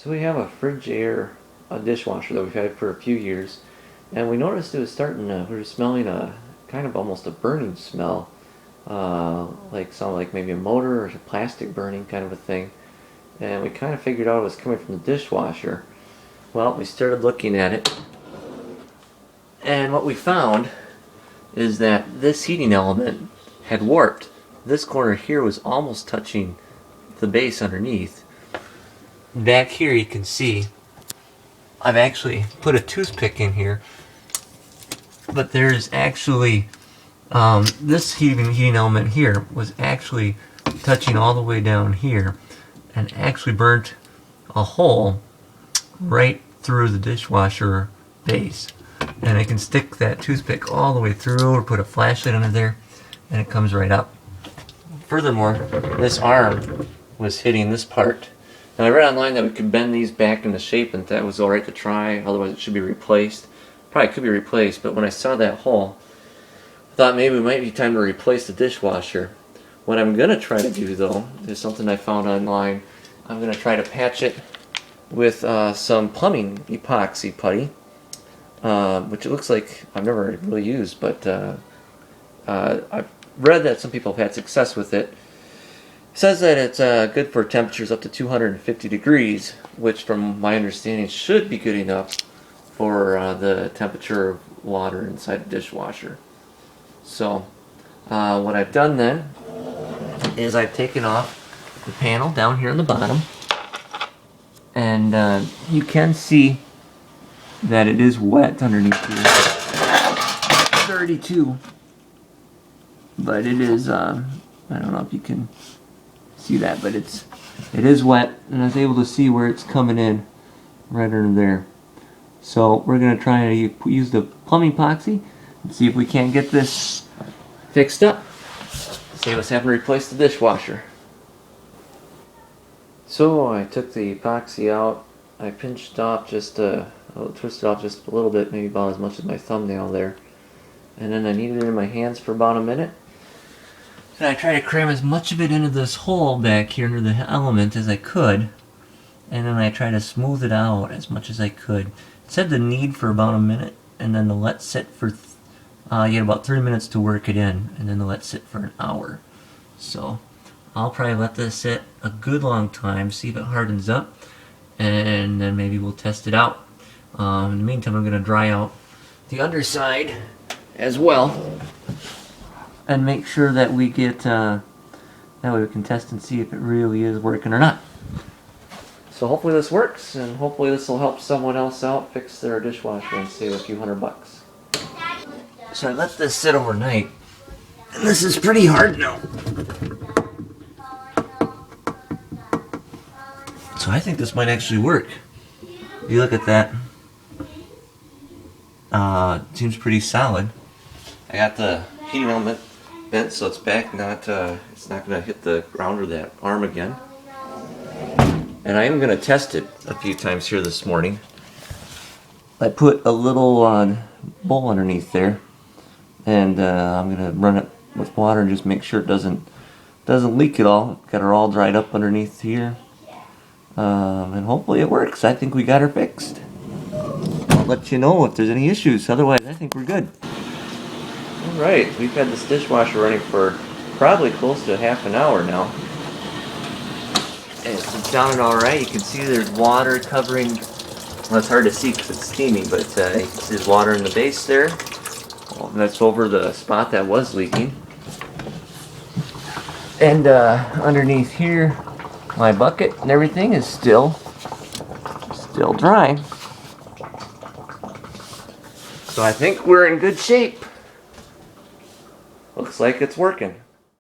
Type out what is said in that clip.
So we have a fridge air dishwasher that we've had for a few years, and we noticed it was starting to, we were smelling a kind of almost a burning smell, like maybe a motor or a plastic burning kind of a thing. And we kind of figured out it was coming from the dishwasher. Well, we started looking at it, and what we found is that this heating element had warped. This corner here was almost touching the base underneath. Back here you can see I've actually put a toothpick in here, but there's actually this heating element here was actually touching all the way down here and actually burnt a hole right through the dishwasher base. And I can stick that toothpick all the way through or put a flashlight under there and it comes right up. Furthermore, this arm was hitting this part. Now I read online that we could bend these back into shape and that was alright to try, otherwise it should be replaced. Probably could be replaced, but when I saw that hole, I thought maybe it might be time to replace the dishwasher. What I'm going to try to do though, is something I found online. I'm going to try to patch it with some plumbing epoxy putty, which it looks like I've never really used, but I've read that some people have had success with it. It says that it's good for temperatures up to 250 degrees, which from my understanding should be good enough for the temperature of water inside a dishwasher. So what I've done then is I've taken off the panel down here on the bottom, and you can see that it is wet underneath here. It's dirty too, but it is, I don't know if you can see that, but it is wet, and I was able to see where it's coming in right under there. So we're going to try to use the plumbing epoxy and see if we can't get this fixed up. Save us having to replace the dishwasher. So I took the epoxy out. I pinched off twisted off just a little bit, maybe about as much as my thumbnail there. And then I kneaded it in my hands for about a minute. And I tried to cram as much of it into this hole back here under the element as I could. And then I tried to smooth it out as much as I could. It said to knead for about a minute, and then to let sit for, you had about 30 minutes to work it in, and then to let sit for an hour. So I'll probably let this sit a good long time, see if it hardens up, and then maybe we'll test it out. In the meantime, I'm going to dry out the underside as well, and make sure that we get, that way we can test and see if it really is working or not. So hopefully this works, and hopefully this will help someone else out fix their dishwasher and save a few $100. So I let this sit overnight, and this is pretty hard now. So I think this might actually work. If you look at that, it seems pretty solid. I got the heating element bent so it's back, it's not going to hit the ground or that arm again. And I am going to test it a few times here this morning. I put a little bowl underneath there, and I'm going to run it with water and just make sure it doesn't leak at all. Got her all dried up underneath here, and hopefully it works. I think we got her fixed. I'll let you know if there's any issues. Otherwise, I think we're good. Alright, we've had this dishwasher running for probably close to half an hour now. And it's sounding alright. You can see there's water covering, well, it's hard to see because it's steaming, but you can see there's water in the base there. Well, that's over the spot that was leaking. And underneath here, my bucket and everything is still dry. So I think we're in good shape. Looks like it's working.